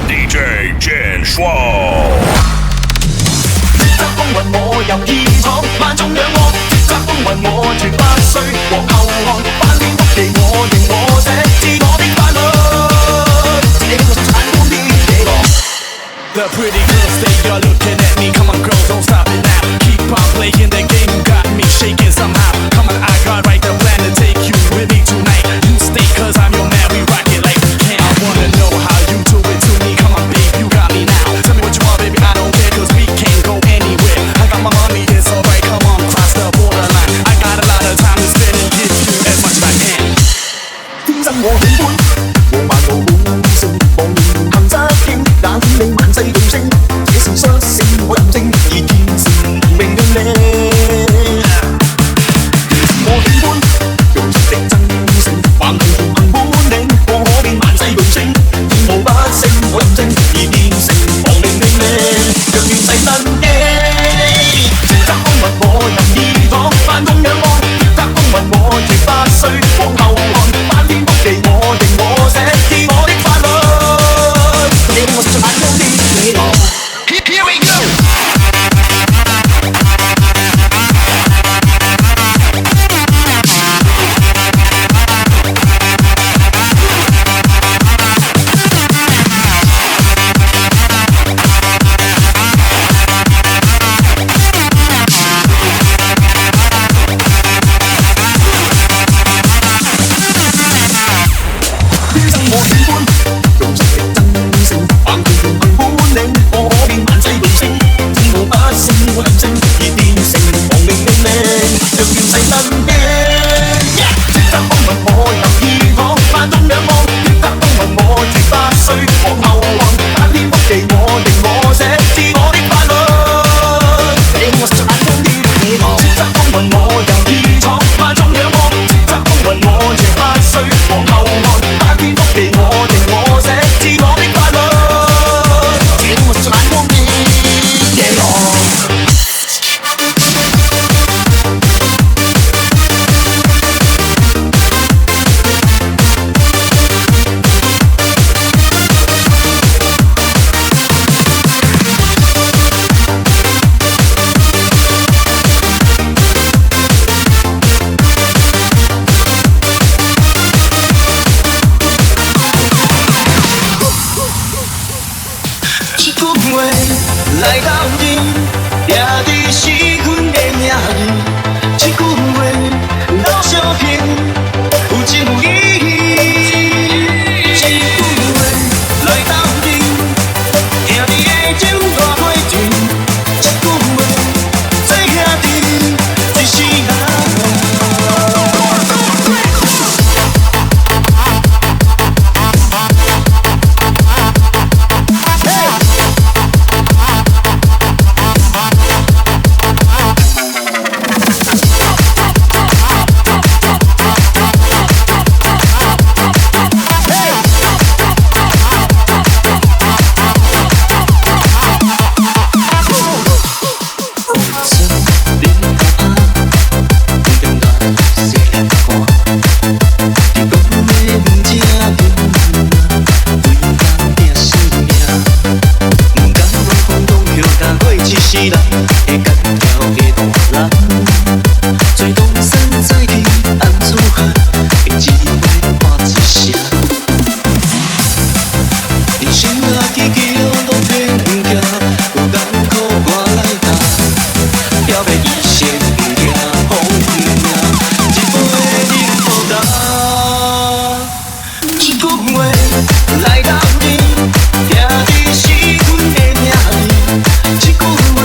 DJ 健爽。叱咤風雲我又意闖，萬眾仰望。叱咤風雲我絕不需往後看，翻天覆地我認我寫自我的法律，這個殘酷的野狼。The pretty girls, they are looking at me. Come on, girl, don't stop it now. Keep on playing the game, you got me shaking somehow. Come on, I got right the plan to take you with me tonight. You stay, cause I'm your man, we rock it like can. I wanna know how you do it to me. Come on, babe, you got me now. Tell me what you want, baby, I don't care, cause we can't go anywhere. I got my money, it's alright, come on, cross the borderline. I got a lot of time to spend and give you as much as I can. 天生我喜歡和萬無本性，望面行側傾，那天令萬世動聲，這是率性我任性，而天成命令你。我喜歡用出的真誠，橫行同憑本領，我可變萬世巨星，天無不勝我任性，而變成亡命令令，讓亂世震驚。叱咤風雲我任意闖，萬眾仰望。叱咤風雲我絕不需往後看，翻天覆地我認我寫自我的法律，這我是最眼中的野狼。Here we go。来到你，掠的是阮的命运。这句话老少听，有情有义。这句话来到你，听你的情大花船。这句话做兄弟，一世人。来到你，听的是阮的命运。这句话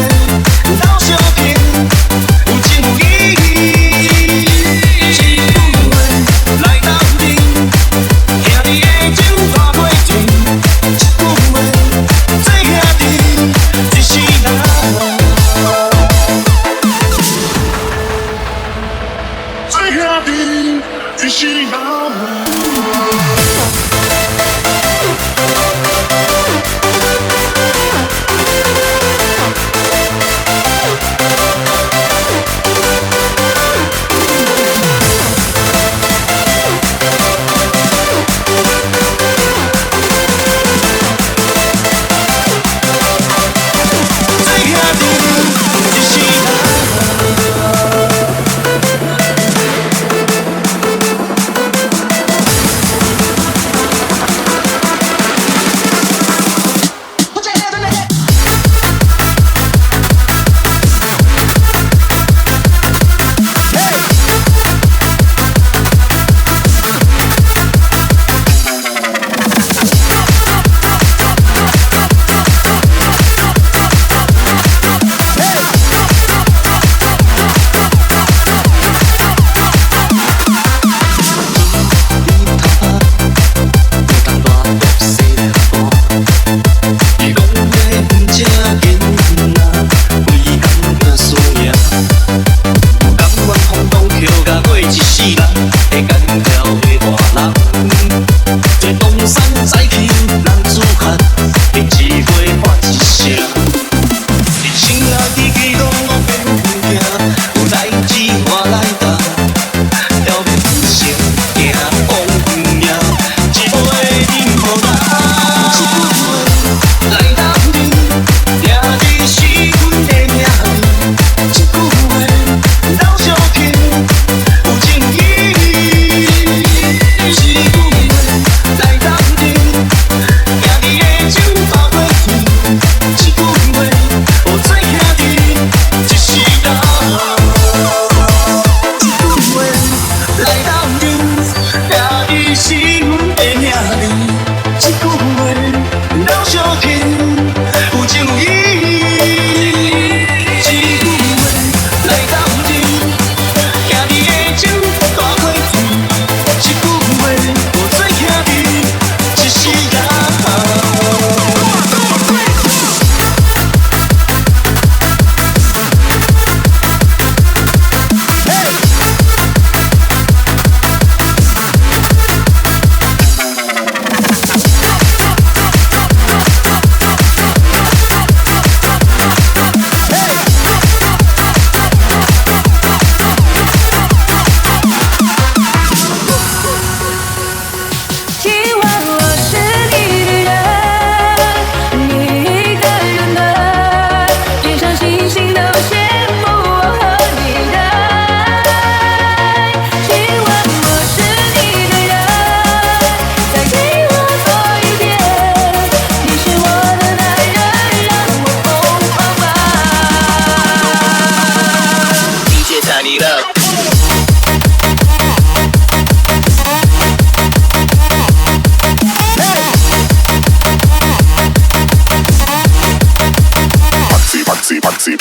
Taxi.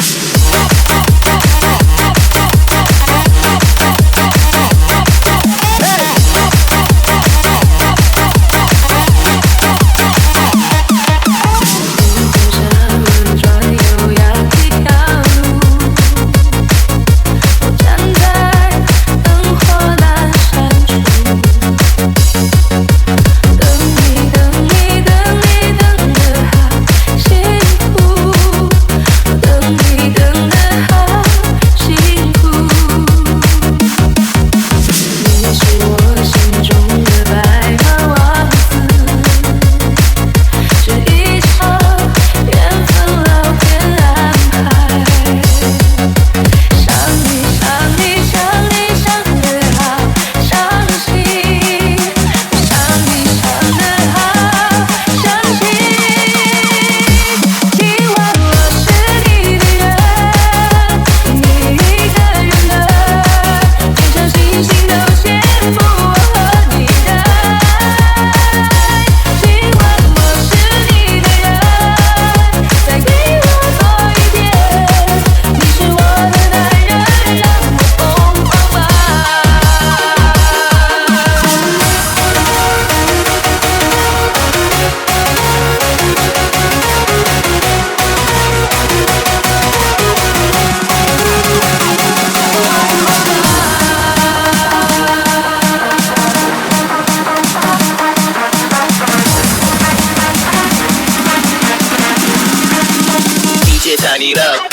Turn it up.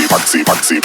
Taxi, taxi.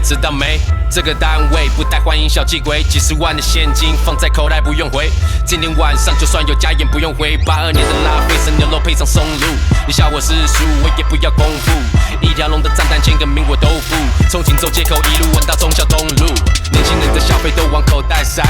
知道没？这个单位不带欢迎小气鬼，几十万的现金放在口袋不用回。今天晚上就算有家宴不用回。82年的拉菲生牛肉配上松露，你笑我是鼠，我也不要功夫。一条龙的炸弹签个名我都付。从锦州街口一路玩到忠孝东路，年轻人的消费都往口袋塞。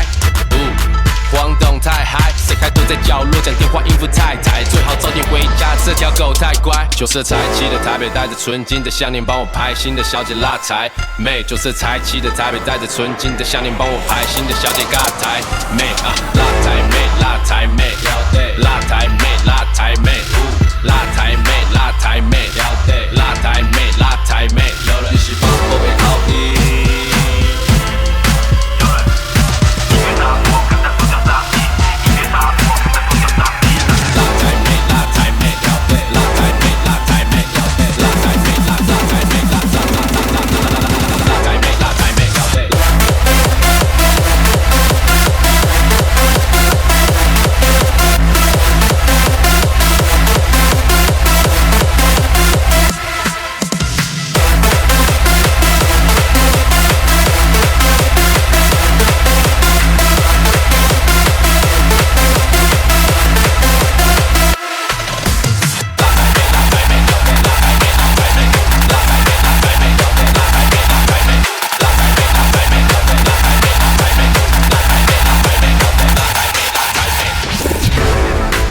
晃动太嗨，谁还躲在角落讲电话应付太太？最好早点回家，这条狗太乖。旧色财气的台北，带着纯金的项链帮我拍新的小姐拉财妹。旧色财气的台北，带着纯金的项链帮我拍新的小姐尬台妹啊，拉台妹，拉台妹，拉台妹，拉台妹，拉台妹，拉台妹，拉台妹，拉台妹，有了一起放后背靠地。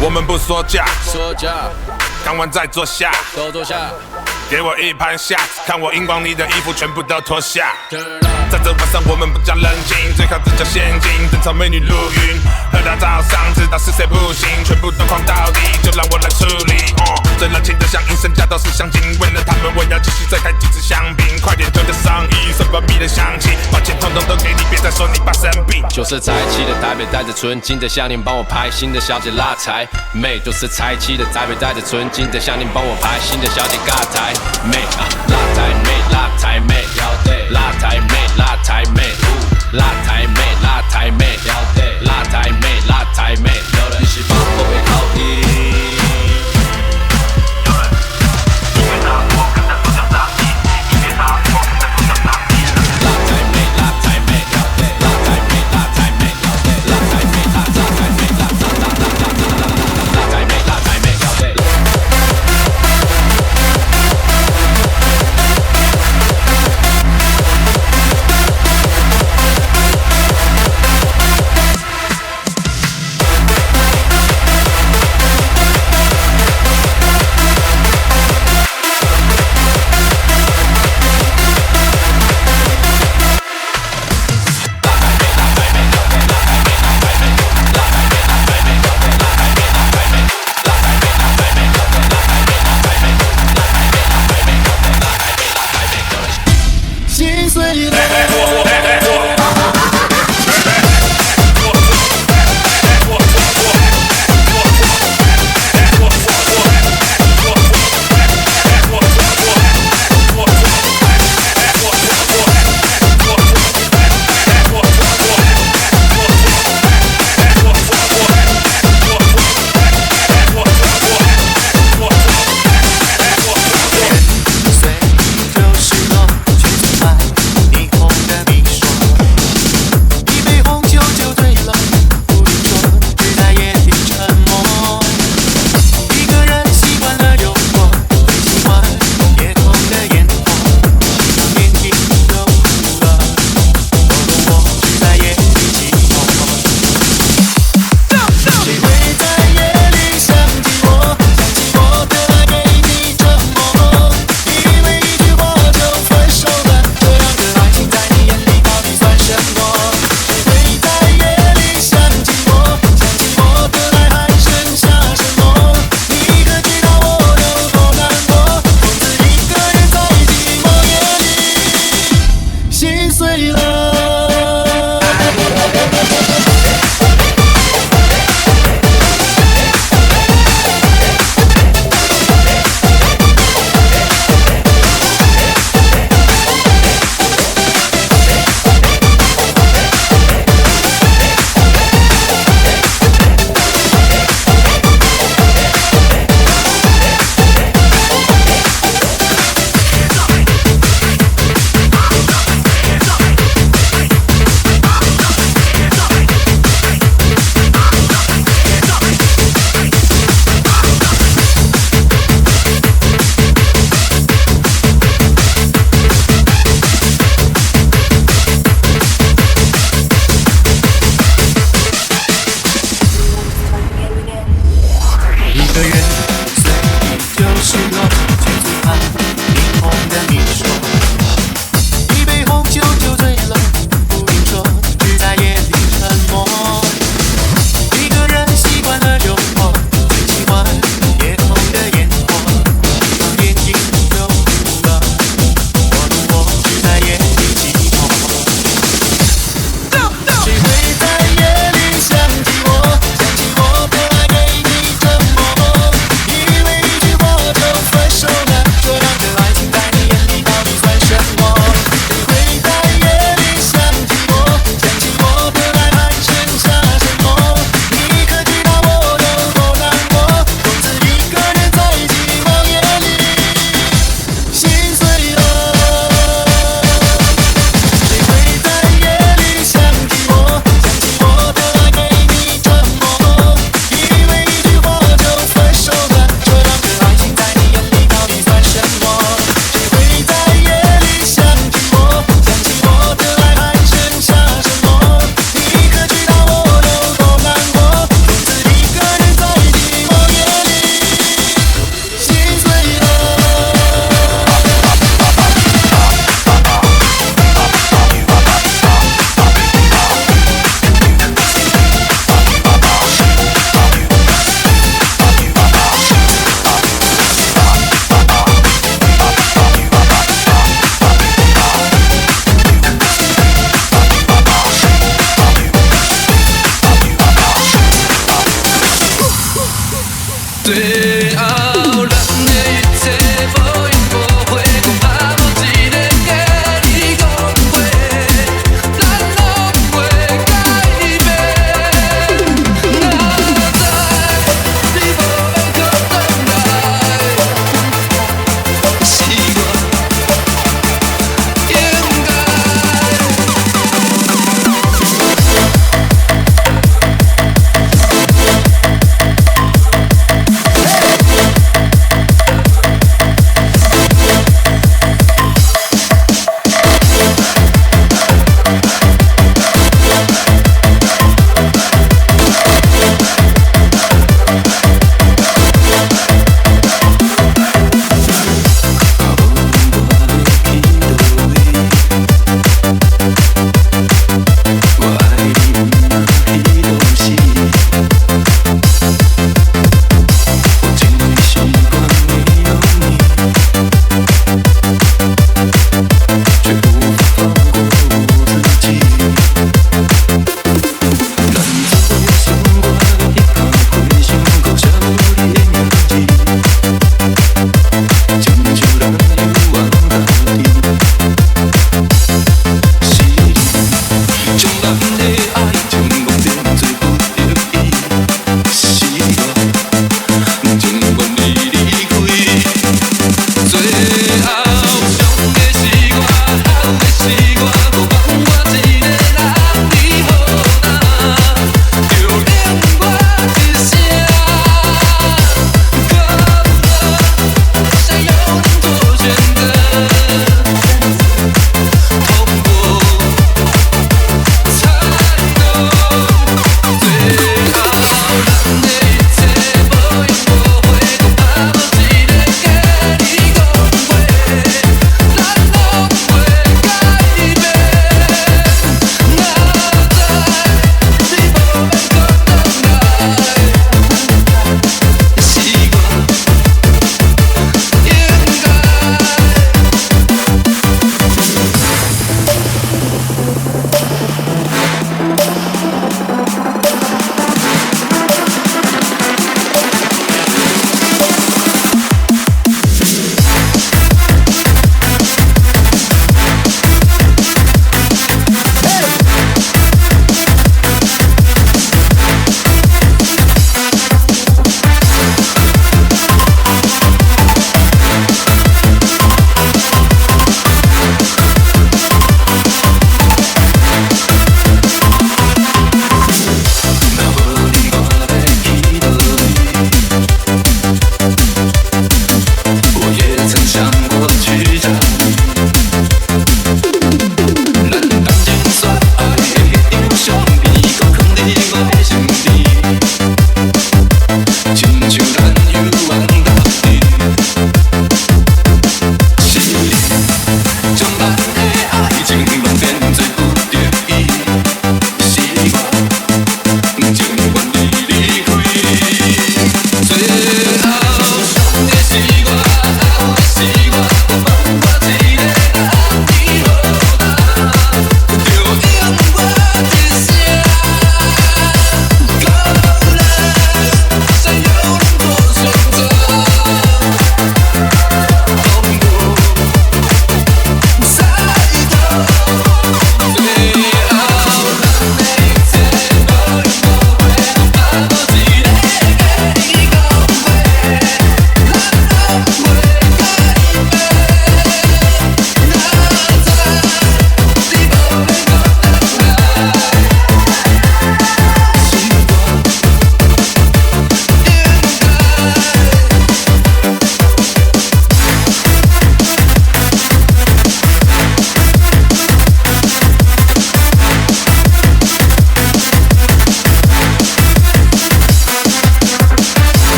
我们不说价，说价，看完再坐下，都坐下。给我一盘下，看我荧光你的衣服全部都脱下。在这晚上我们不讲冷静，最好只讲现金，等草美女录音，喝到早上，知道是谁不行，全部都狂到底，就让我来处理。最热情的像银身价都是香精，为了他们我要继续再开几支香槟，快点推个上亿，什么迷的香气，把钱统统都给你，别再说你爸生病。旧色财气的台北，带着纯金的项链帮我拍新的小姐拉财妹。旧色财气的台北，带着纯金的项链帮我拍新的小姐尬台妹啊，拉台妹，拉台妹，拉台妹，拉台妹，拉台妹，拉台妹，拉台妹，拉台妹，有人一起放后背靠地。去了，却最怕脸红的你说，一杯红酒酒醉了，不明说，只在夜里沉默。一个人习惯了诱惑，最喜欢夜空的烟火，当眼睛流了，我只在夜里寂寞。谁会在夜里想起我，想起我本来给你折磨，以为一句话就分手了，这样的爱情在你眼里到底算什么？谁会在夜里想起我，想起我本来还剩下什么？你可知道我有多难过，独自一个人在寂寞夜里心碎了。谁会在夜里想起我，想起我本来给你折磨，以为一句话就分手了，这样的爱情在你眼里到底算什么？谁会在夜里想起我，想起我本来还剩下什么？你可知道我有多难过，独自一个人在寂寞夜里心碎了。最傲人的一切无怨无悔，恐怕无一个跟你讲话，咱拢袂改变。哪知你无要搁转来，是我应该。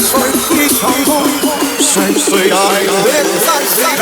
水一场空，谁最爱恋在心头。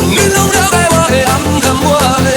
你拢了解我的暗淡我的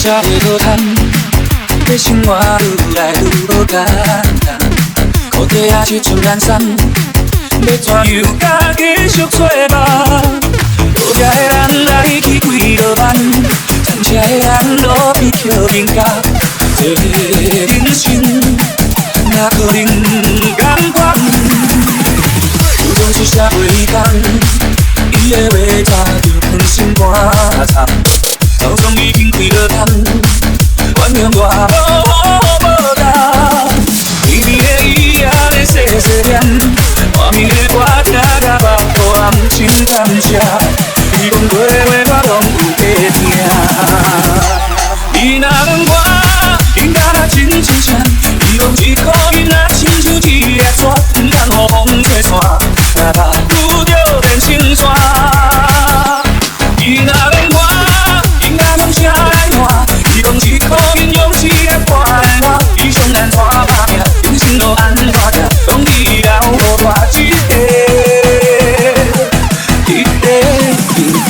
社會都貪，你生活愈來愈無簡單，苦地也一陣難散，要怎樣甲繼續作伴？落車的人來去幾落班，站車的人落去橋邊角，這個人生哪可能簡單？有種是社會工，伊的話早就放心肝腸。早總已經開了窗，原諒我無答。伊邊的伊也咧細細念，畫面的歌聽甲目肚暗真感謝。伊講過的話我攏有在聽。伊若問我，應該若真真正，伊講一個囡仔親像一粒沙，毋通予風吹散，若捌拄著人生線。伊若問我。啥來換？伊講一個人用一粒歌來換，伊上難怎打拼，人生路安怎行？講伊了無大一個平凡。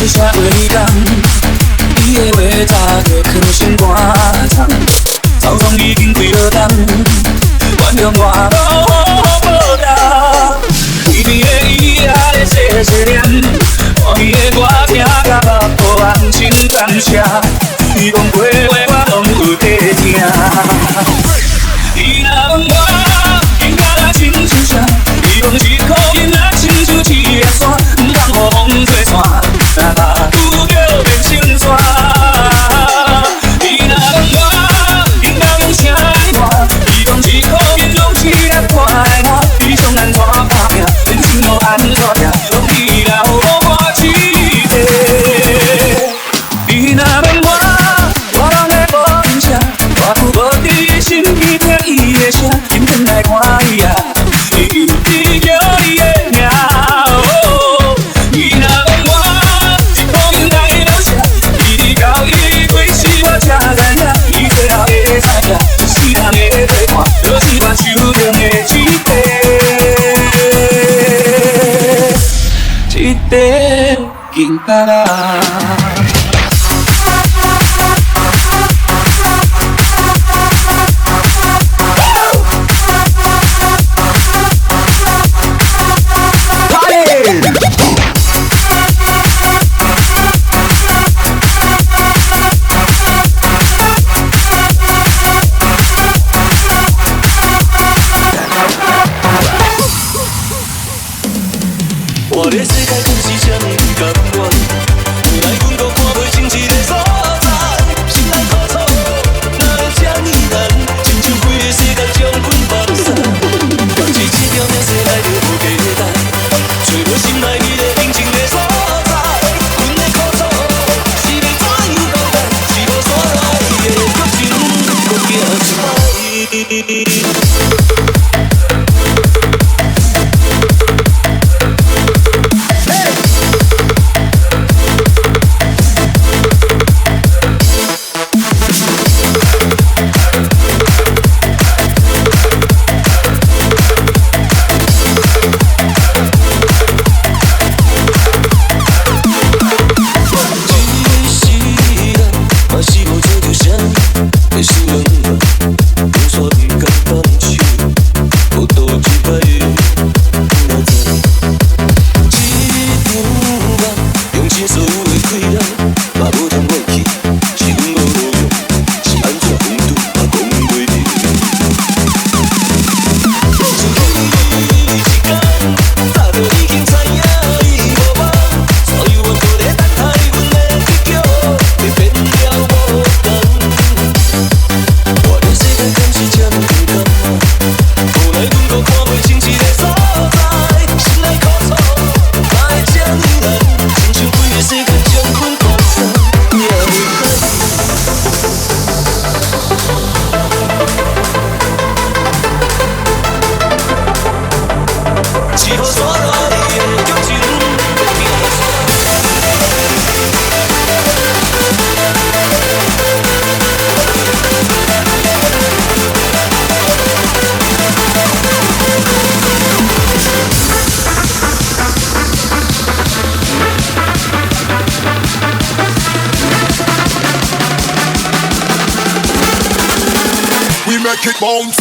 社會工，伊的話早就放心肝腸，早總已經開了窗，原諒我無答。伊邊的伊也咧細細念，畫面的歌聽甲目肚暗真感謝。伊講過的話我攏有在聽。伊若問我，應該若真真正，伊講一個囡仔親像一粒沙，毋通予風吹散。若捌拄著人生線，伊若我的世界更是这么甘愿，未来阮搁看袂清一个所在，心内苦楚，哪会这么难？亲像规个世界将阮放散，但是这条命生来就无价值，找无心内你的平静的所在，阮的苦楚是要怎样交代？是无煞来的决心，搁行一摆。Make it bounce.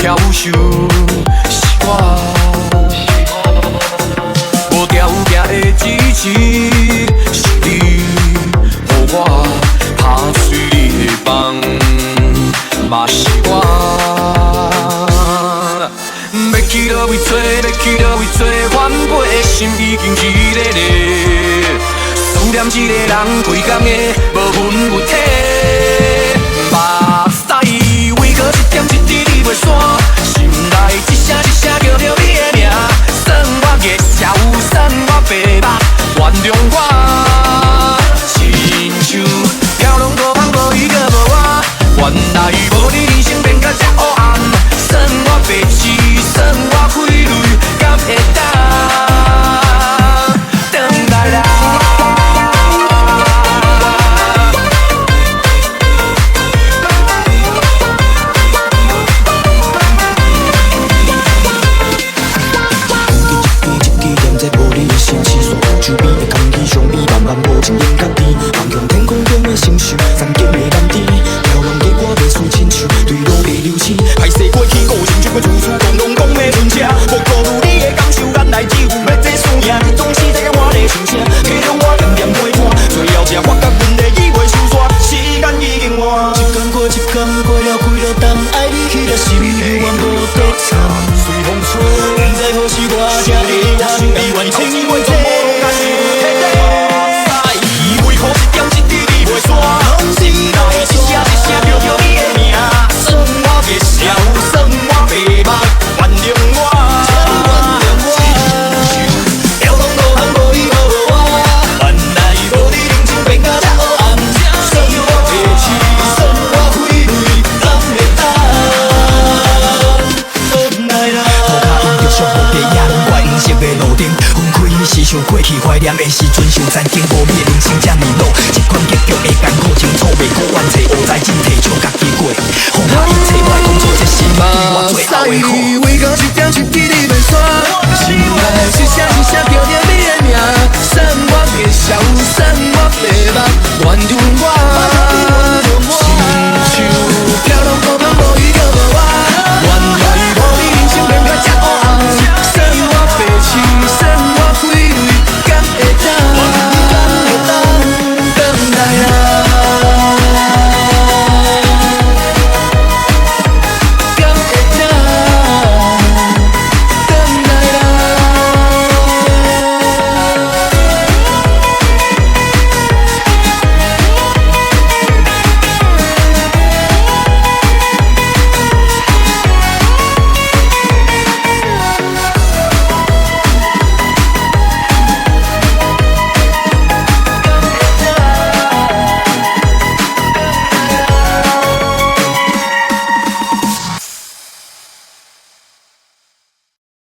跳秀是我，无条件的支持是你，予我拍碎你的梦，嘛是我。要去倒位找，要去倒位找，反背的心已经热烈烈，思念一个人规工的无魂有体。目屎为何一点一滴你袂散？心内一声一声叫着你的名，算我月下有，算我白目，原谅我。亲像飘浪孤帆，无伊个无我，原来无你人生变甲这黑暗，算我白痴，算我亏累，敢会当回来啦？手边的空气相比慢慢无情应甲你，望向天空中的星宿，三更的蓝天，飘浪的我袂输亲像对路的流星，歹势过去故情，就要处处讲拢讲的轮车，无辜负你的感受，眼内只有要这输赢，你总是在我的心声，体谅我点点陪伴，最后才发觉阮的意袂收煞，时间已经晚，一天过一天过了几落冬，爱你去了是永远无得藏，随风吹，不知何时我才会通比完情为这。为何一点一滴你袂散？心内一声一声叫着你的名，算我月下有，算我白目，原谅我。飘浪孤帆无依无我，原来无你人生变甲这黑暗，算我白痴，算我亏累，敢会当回来啦？涂骹有着伤无地影，怪黄色的路顶，分开是想过去怀念的时阵，想残经无味的人生这么老，一款结局的艰苦清楚袂过完找无在尽体就家己过，放下一切莫当作这是你对我最后的好。为何一点一滴你袂散？心内一声一声叫着